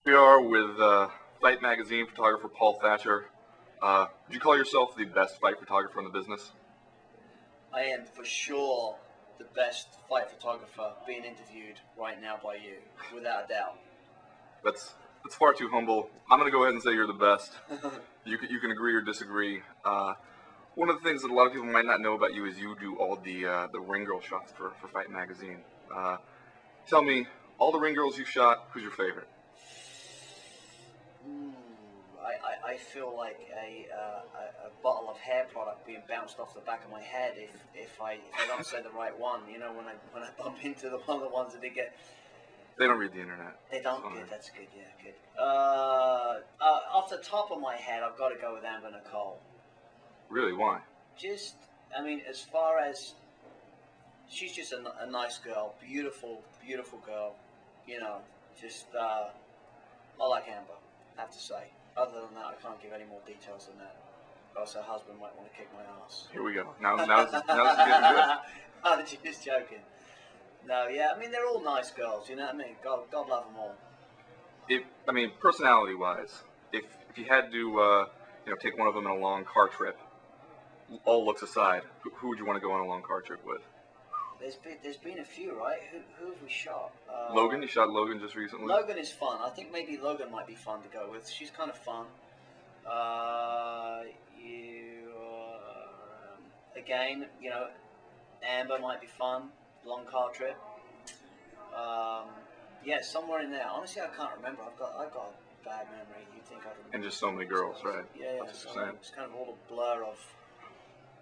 We are with Fight Magazine photographer Paul Thatcher. Would you call yourself the best fight photographer in the business? I am for sure the best fight photographer being interviewed right now by you, without a doubt. That's far too humble. I'm going to go ahead and say you're the best. You can agree or disagree. One of the things that a lot of people might not know about you is you do all the ring girl shots for Fight Magazine. Tell me, all the ring girls you shot, who's your favorite? I feel like a bottle of hair product being bounced off the back of my head if I don't say the right one. You know, when I bump into one of the ones that they get. They don't read the internet. They don't. Good. That's good. Yeah, good. Off the top of my head, I've got to go with Amber Nicole. Really? Why? Just, I mean, as far as she's just a nice girl, beautiful girl. You know, just I like Amber. I have to say. Other than that, I can't give any more details than that. Or else her husband might want to kick my ass. Here we go. Now it's getting good. I'm just joking. No, yeah, I mean, they're all nice girls, you know what I mean? God love them all. I mean, personality-wise, if you had to, take one of them on a long car trip, all looks aside, who would you want to go on a long car trip with? There's been a few, right? Who have we shot? Logan, you shot Logan just recently. Logan is fun. I think maybe Logan might be fun to go with. She's kind of fun. Again, you know, Amber might be fun. Long car trip. Yeah, somewhere in there. Honestly, I can't remember. I've got a bad memory. You think I remember? And just so many girls, right? Yeah. That's what you're saying. It's kind of all a blur of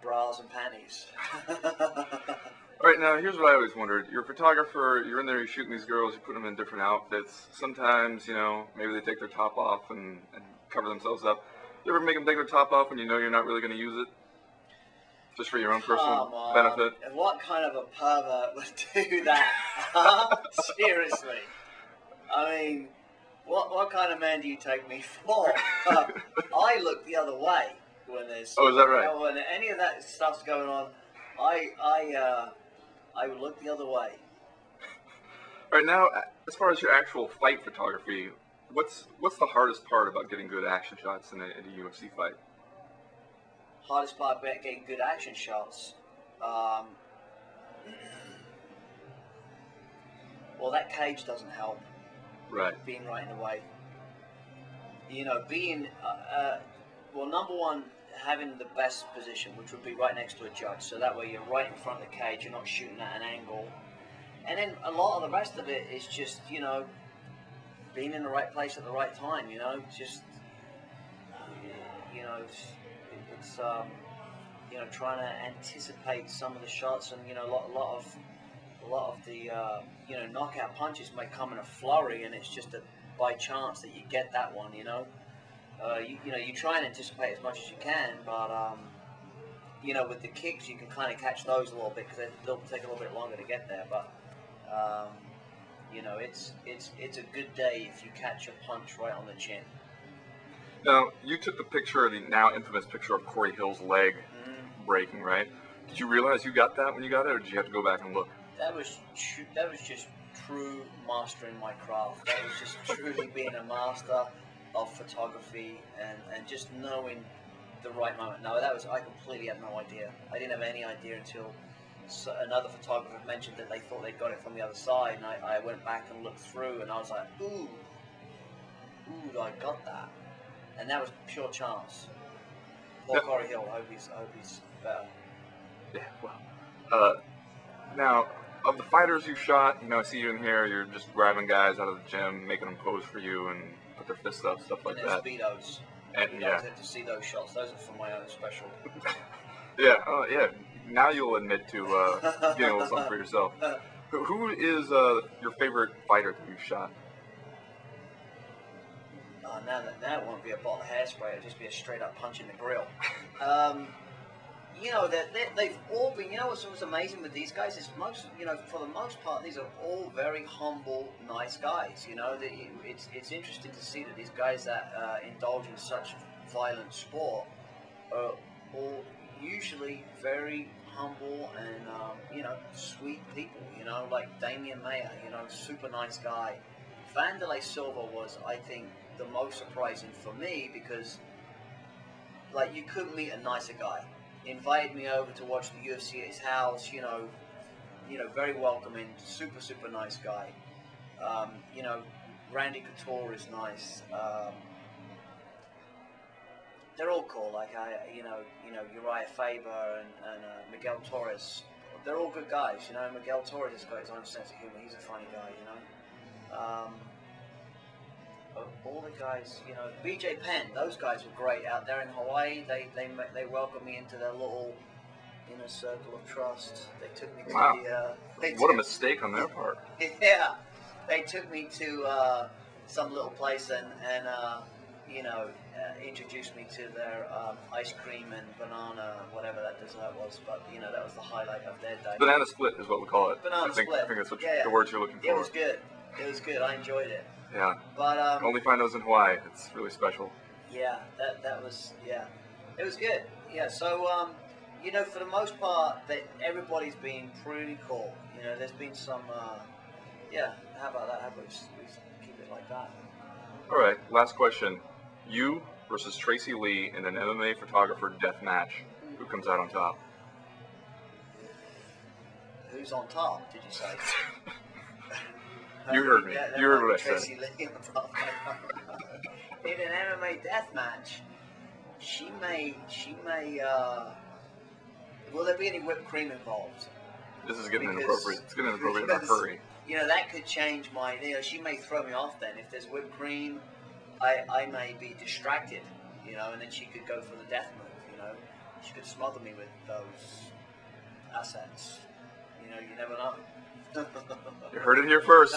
bras and panties. All right, now here's what I always wondered. You're a photographer, you're in there, you're shooting these girls, you put them in different outfits. Sometimes, maybe they take their top off and cover themselves up. You ever make them take their top off when you know you're not really going to use it? Just for your own personal benefit? And what kind of a pervert would do that? Seriously. I mean, what kind of man do you take me for? I look the other way when there's... Oh, is that right? When any of that stuff's going on, I would look the other way. All right, now, as far as your actual fight photography, what's the hardest part about getting good action shots in a UFC fight? Hardest part about getting good action shots? Well, that cage doesn't help. Right. Being right in the way. You know, being, well, number one, having the best position, which would be right next to a judge, so that way you're right in front of the cage, you're not shooting at an angle. And then a lot of the rest of it is just, being in the right place at the right time, just, it's trying to anticipate some of the shots, and, a lot of the, knockout punches may come in a flurry, and it's just by chance that you get that one, you try and anticipate as much as you can, but with the kicks you can kind of catch those a little bit because they'll take a little bit longer to get there. But it's a good day if you catch a punch right on the chin. Now, you took the picture, the now infamous picture of Corey Hill's leg breaking, right? Did you realize you got that when you got it, or did you have to go back and look? That was just true mastering my craft. That was just truly being a master of photography and just knowing the right moment. No, I completely had no idea. I didn't have any idea until another photographer mentioned that they thought they'd got it from the other side, and I went back and looked through, and I was like, ooh, I got that. And that was pure chance. Poor Corey Hill, I hope he's better. Yeah, well, now, of the fighters you shot, I see you in here, you're just grabbing guys out of the gym, making them pose for you and put their fists up, stuff like that. Speedos. And yeah. To see those shots, those are for my own special. Yeah. Now you'll admit to getting a little something for yourself. Who is your favorite fighter that you've shot? Now it won't be a bottle of hairspray, it'll just be a straight up punch in the grill. They've all been, what's amazing with these guys is for the most part, these are all very humble, nice guys. It's interesting to see that these guys that indulge in such violent sport are all usually very humble and, sweet people, like Damian Mayer, super nice guy, Vanderlei Silva was, I think, the most surprising for me because, like, you couldn't meet a nicer guy. He invited me over to watch the UFC at his house. You know, very welcoming, super nice guy. You know, Randy Couture is nice. They're all cool. Like you know, Uriah Faber and Miguel Torres. They're all good guys. You know, Miguel Torres has got his own sense of humor. He's a funny guy. You know. All the guys, you know, BJ Penn, those guys were great out there in Hawaii. They welcomed me into their little inner circle of trust. They took me to wow. What a mistake on their part. Yeah, they took me to some little place and you know, introduced me to their ice cream and banana, whatever that dessert was. But you know, that was the highlight of their day. Banana split is what we call it. Banana split. I think that's what the words you're looking for. It was good. It was good. I enjoyed it. Yeah. But only find those in Hawaii. It's really special. Yeah, that was it was good. Yeah. So you know, for the most part, everybody's been pretty cool. You know, there's been some yeah. How about that? How about we keep it like that? All right. Last question. You versus Tracy Lee in an MMA photographer death match. Who comes out on top? Who's on top? Did you say? You heard me. You heard what I said. Tracy Lee on top. In an MMA death match, she may. Will there be any whipped cream involved? This is getting inappropriate. It's getting inappropriate in a hurry. You know, that could change my. You know, she may throw me off then. If there's whipped cream, I may be distracted. You know, and then she could go for the death move. You know, she could smother me with those assets. You know, you never know. You heard it here first.